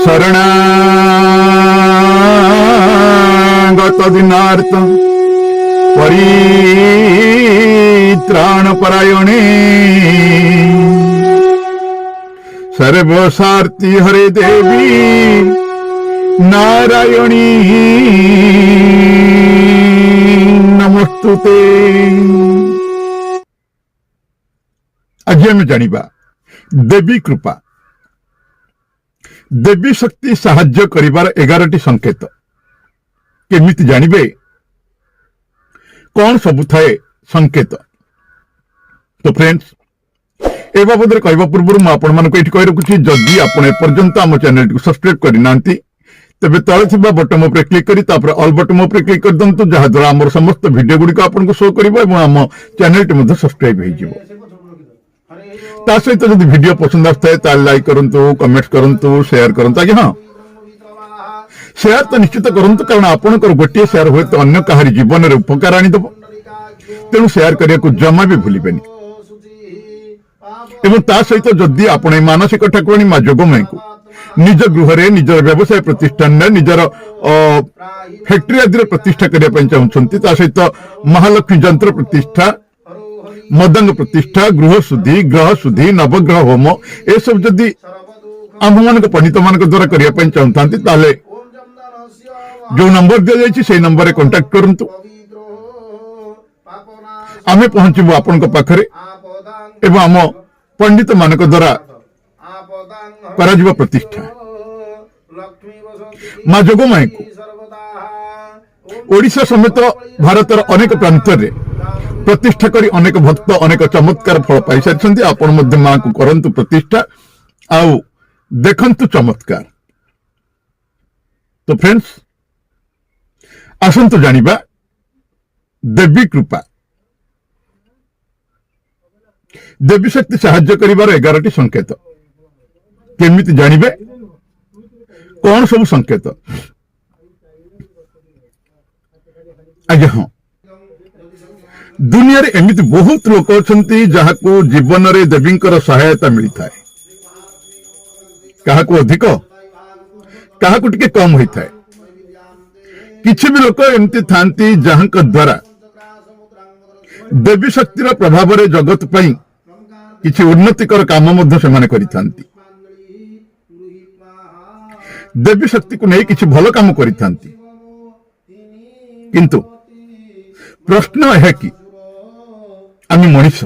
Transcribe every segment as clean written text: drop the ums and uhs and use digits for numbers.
शरणागत दिनार्थ परित्राण परायणे सर्वसार्थी हरे देवी नारायणी नमस्तुते। आज आम जानिबा देवी कृपा, देवी शक्ति साहाय्य करिबार 11टी संकेत केमिति जानिबे, कौन सबु थाए संकेत। तो फ्रेंड्स, ए बाबद कहवा पूर्व मुझे आपण मानक ये कही रखुच्छी, जदि आपण एपर्यंत आम चैनल को सब्सक्राइब करना तेरे तले थी बटन उपर क्लिक करी ऑल बटन उपर क्लिक कर दिंतु, जहाद्वारा आम समस्त वीडियो गुड़िक आपको शो कर आम चैनल टी सब्सक्राइब हो सहित जब वीडियो पसंद आए लाइक करूँ, कमेंट करूँ, शेयर करूँ। आगे हाँ, शेयर तो निश्चित करूँ, कारण आपंकर गोटे शेयर हुए तो अन्य कहारी जीवन में उपकार आनीदेव, तेणु शेयर करने को जमा भी भूलें। सहित जदि आप मानसिक ठाकुराणी मां जोगमाई को निज गृह निजर व्यवसाय प्रतिष्ठान निजर फैक्ट्री आदि प्रतिष्ठा करने चाहते, सहित महालक्ष्मी जंत्र प्रतिष्ठा, मदंग प्रतिष्ठा, गृह शुद्धि, ग्रह शुद्धि, नवग्रह होम ए सब जदि आम मान पंडित मान द्वारा करने चाहते जो नंबर दि जाए से नंबर रे कांटेक्ट करंतु, आमे पहुंचबु आपन को पाखरे एवं आम पंडित मान द्वारा करा प्रतिष्ठा। मां जोगमाई को ओडिशा समेत भारतर अनेक प्रांत रे प्रतिष्ठा करी अनेक भक्त अनेक चमत्कार फल पाई सारी। आपण मध्य मां को करंतु प्रतिष्ठा आउ देखंतु चमत्कार। तो फ्रेंड्स, आसंतु जानिबा देवी कृपा, देवी शक्ति साहाय्य करिबार 11टी संकेत केमिति जानिबे, कौन सब संकेत। आज्ञा हाँ, दुनिया रे एमिति बहुत लोक अछंती जहाको जीवन रे देवींकर सहायता मिलता है, काहाको अधिक काहाको टिके कम होता है। किछि भी लोक एमती थांती जहांक द्वारा देवी शक्तिर प्रभाव रे जगत पई किछि उन्नतिकर काम मध्य सेमाने करिथांती, देवी शक्ति को नहीं किछि भलो काम करिथांती। किंतु प्रश्न है कि आम मनीष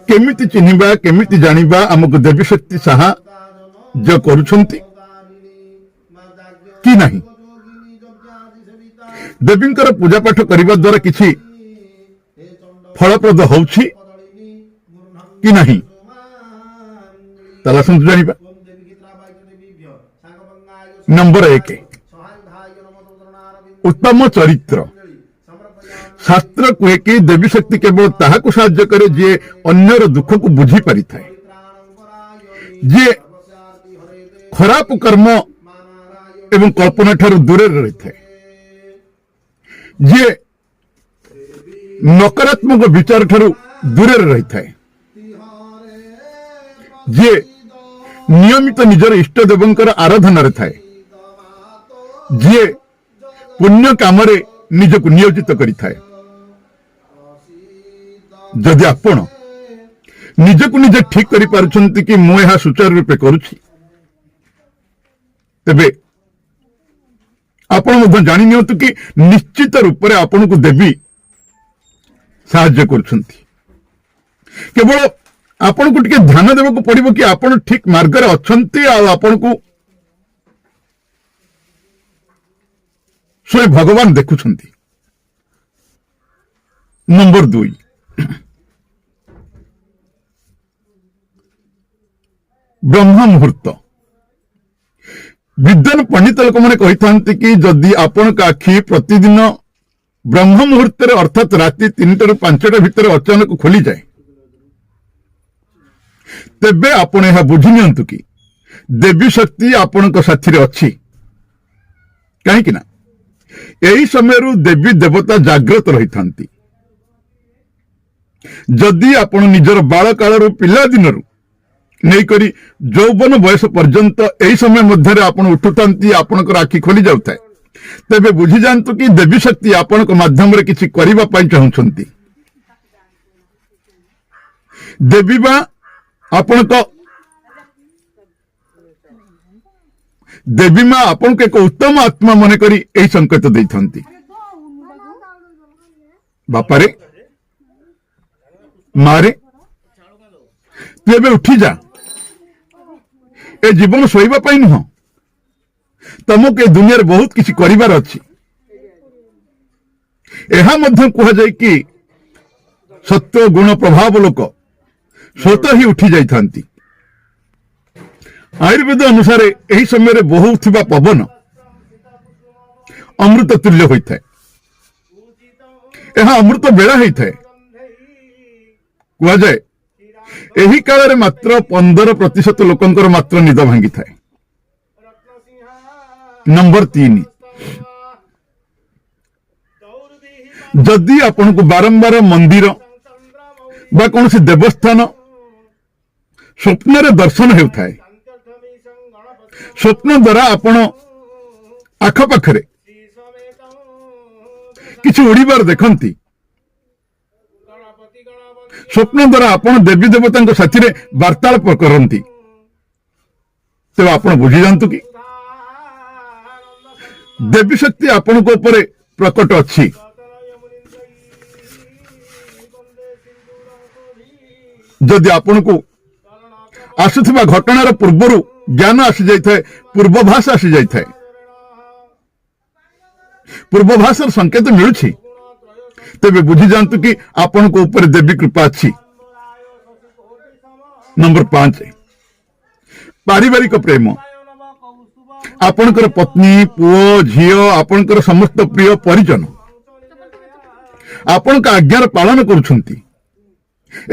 केमिति चिन्हिबा, केमिति जानिबा आमको देवी शक्ति साहाय्य करुछंती कि नहीं। देवींकर पूजा पाठ करने द्वारा किछि फलप्रद होउछि कि नहीं, ताला सुन जानिबा। नंबर 1, उत्तम चरित्र। शास्त्र कहे कि देवी शक्ति केवल ताहाको साहाय्य करे जे अन्यर दुख को बुझी पारि थाए, जे खराब कर्म एवं कल्पना ठारू दूर रही थाए, जे नकारात्मक विचार ठारू दूर रही थाए, जे नियमित निजर इष्ट देवंकर आराधना रे थाए, जे पुण्य काम रे निजको नियोजित करि थाए। जदि आपण निजको निजे ठीक करि पारुछंती कि मु एहा सुचारू रूपे करूछि, तेबे आपण मध्य जानि नियंतु कि निश्चित रूप से आपण को देवी साहाय्य करुछंती। केवल आपण को टिके ध्यान देबा को पड़िबो कि आपण ठीक मार्ग रे अछंती आ आपण को स्वयं भगवान देखुछंती। नंबर 2, ब्रह्म मुहूर्त। विद्वान पंडित लोक मैंने कही कि जदि आपण का आखि प्रतिदिन ब्रह्म मुहूर्त अर्थात राति 3टा ରୁ 5ଟା भितर अचानक खोली जाए, तेबे आपण यह बुझी नियंतु कि देवी शक्ति आपण साथी अच्छी। कहीं ना यही समय देवी देवता जाग्रत रही था। जदि आपण निजर बाल काल पिला दिन नहीं करी यौवन बयस पर्यंत यही समय मध्य आपण उठुतांती आपणकर आखि खोली जाउଥାଏ तेबे बुझी जानतु कि देवी शक्ति आपणक माध्यम रे किछि करिबा पई चाहुछंती देवी बा आपणक देवी माँ आपन को एक उत्तम आत्मा मन करी यही संकेत देइथंती बापारे मारे तू एबे उठी जा ए जीवन सोइबा पई नुह तमको ए दुनिया रे बहुत किछि करिवार अछि एहा मध्य कुहा जाय कि सत्य गुण प्रभाव लोक स्वतः ही उठी जाइथांती आयुर्वेद अनुसार यही समय बहु पवन अमृत तुल्य होता है यह अमृत बेला होता है कह जाए यही काल मात्र 15% लोकंकर मात्र निद भांगी थाए नंबर 3 जदि आपन को बारंबार मंदिर बा कौन सी देवस्थान स्वप्न रे दर्शन होता है स्वप्न द्वारा आपण आखपाखरे किछि उड़ीबार देखंती स्वप्न द्वारा आपण देवी देवता साथी रे वार्तालाप करंती तेज आपण बुझी जानतु कि देवी शक्ति आपण को ऊपर प्रकट अछि जदि आपण को आसुथिबा घटनार पूर्वरु ज्ञान आसी जाए पूर्वभास आसी जाए पूर्वभाषार संकेत मिलुछि तेबे बुझी जानतु कि आपण को ऊपर देवी कृपा अछि नंबर 5 पारिवारिक प्रेम आपणकर पत्नी पुओ झियो आपणकर समस्त प्रिय परिजन आपण का आज्ञार पालन करुछंती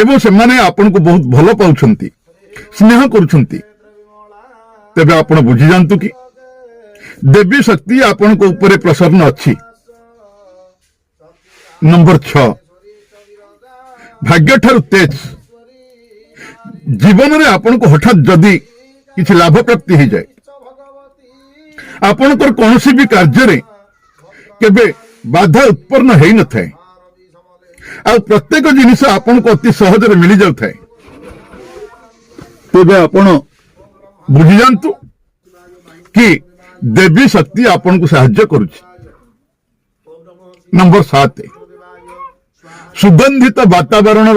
एवं से माने आपण को बहुत भलो पाउछंती स्नेह करुछंती तेबे आपण बुझी जानतु कि देवी शक्ति आपण को ऊपर प्रसन्न अच्छी नंबर 6 भाग्य ठारू तेज जीवन में आपण को हठात जदि किसी लाभ प्राप्ति हो जाए आपणकर कौन भी कार्य रे केबे बाधा उत्पन्न हो न थाए आ प्रत्येक जिनिस आपण को अति सहज रे मिली जाउ थाए तेबे आपण बुझी जानतु कि देवी शक्ति आपन को साहाय्य करुछि नंबर 7 सुगंधित वातावरण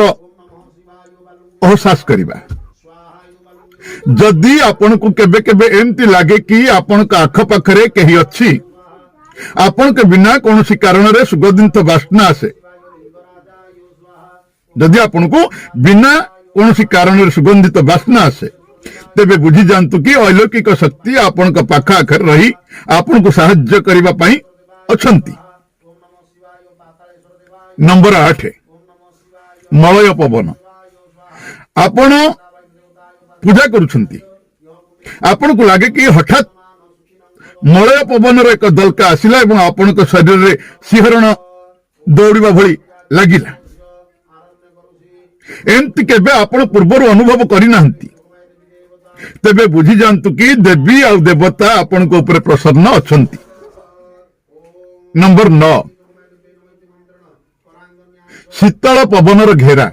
अहसास करिबा जदि आपन को केबे केबे एमती लागे कि आपन का आख पाखरे केही अछि आपन के बिना कौन सी कारण रे सुगंधित वासना आसे जदि आपन को बिना कौन सी कारण रे सुगंधित वासना आसे तेबे बुझी जानतु कि अलौकिक शक्ति आपण का पाखा आखर रही आपण को साहाय्य करिबा पई अछंती नंबर 8 मलय पवन आपण पूजा करुछंती आपण को लागे कि हठात मलय पवन रे एक दलका आसिला एवं आपण को शरीर रे सिहरण दौड़िबा भली लागिला एमती केबे आपण पूर्वरु अनुभव करिनांती तेबे बुझी जानतु कि देवी आ देवता आपण को ऊपर प्रसन्न अछंती नंबर 9 शीतल पवनर घेरा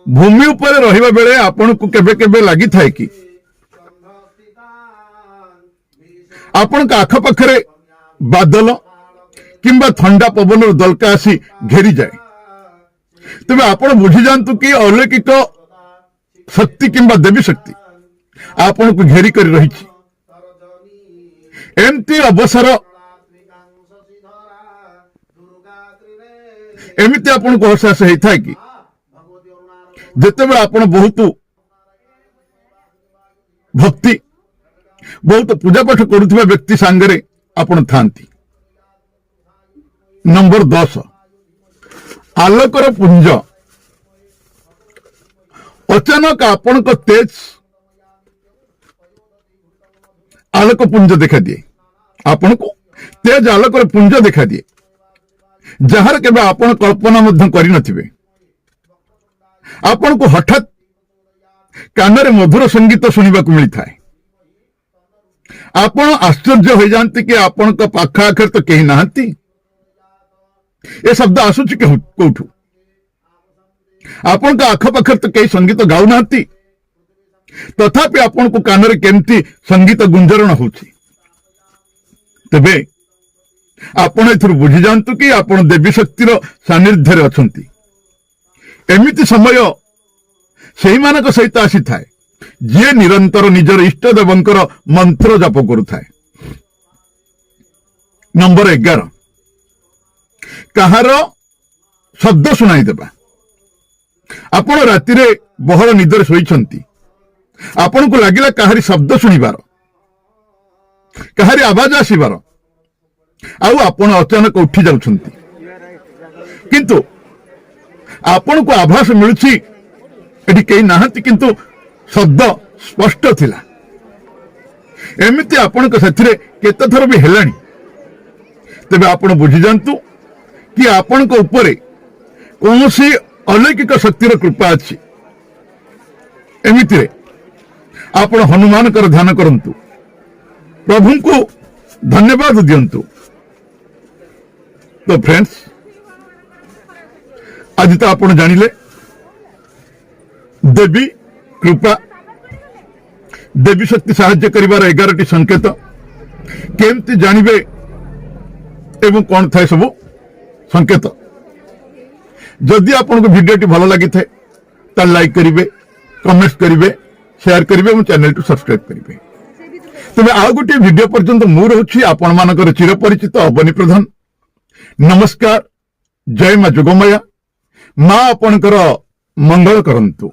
भूमि ऊपर रहिबा बेले आपण को केबे केबे लागि थाए कि आपण का आख पाखरे बादल किंबा ठंडा पवनर दलका आसी घेरी जाए तेबे आपण बुझी जानतु कि अलौकिक शक्ति किंबा देवी शक्ति आपण को घेरी कर रही एमती अवसर एमती आपण को अहसास होता है कि जितेबाला आपण बहुत भक्ति बहुत पूजा पाठ करुवा व्यक्ति सांगरे आपण थांती नंबर 10 आलोकर पुंज अचानक आपण को तेज आलोक पुंज देखा दिए आपण को तेज आलोकर पुंज देखा दिए जहार केबे आपण कल्पना मध्य करि नथिबे आपण को हठात कानरे मधुर संगीत शुणवाक मिलता है। आपण आश्चर्य हो जाती कि आपण पाख आखर तो कहीं नहांती। ये शब्द आसूची कोठू आपण आखपाखर तो कहीं संगीत गाऊ नांती, तथापि आपण को कानरे केमती संगीत गुंजरण होची। तेबे आपण एथुर बुझी जांतु कि आपण देवी शक्तिर सान्निध्य अछंती। एमिति समय सेही मानक सहित आसी थाए जे निरंतर निजर इष्ट देवंकर मंत्र जप करुथाए। नंबर 11 कहार शब्द सुनाई देबा। आपण राति रे बहर निदर शोइछंती, आपण को लागिला कहारी शब्द सुनिबार, कहारी आवाज आसीबार, आउ आपण अचानक उठी जाउछंती, किंतु आपण को आभास मिलुछि एठी केही नाहंती, किंतु शब्द स्पष्ट थिला। एमिति आपण को सेथिरे केते थर भी हेलानी। तेबे आपण बुझी जांतु कि आपण को ऊपर कौनसी अलौकिक शक्तिर कृपा अछि। एमिति आपण हनुमान कर ध्यान करंतु, प्रभु को धन्यवाद दियंतु। तो फ्रेंड्स, आज तो आपण जानिले देवी कृपा, देवी शक्ति साहाय्य करिवार 11टी संकेत केमती जानिबे एवं कौन थाए सब संकेत। जदि आपन को वीडियो भल लगी थाए ता लाइक करिवे, कमेंट करिवे, शेयर करिवे और चैनल टू सब्सक्राइब करिवे। तबे आ गोटे वीडियो पर्यंत मु रहउछि आपण मानकर चिरपरिचित अवनी प्रधान। नमस्कार, जय मां जोगमाया। मां आपणकर मंगल करंतु।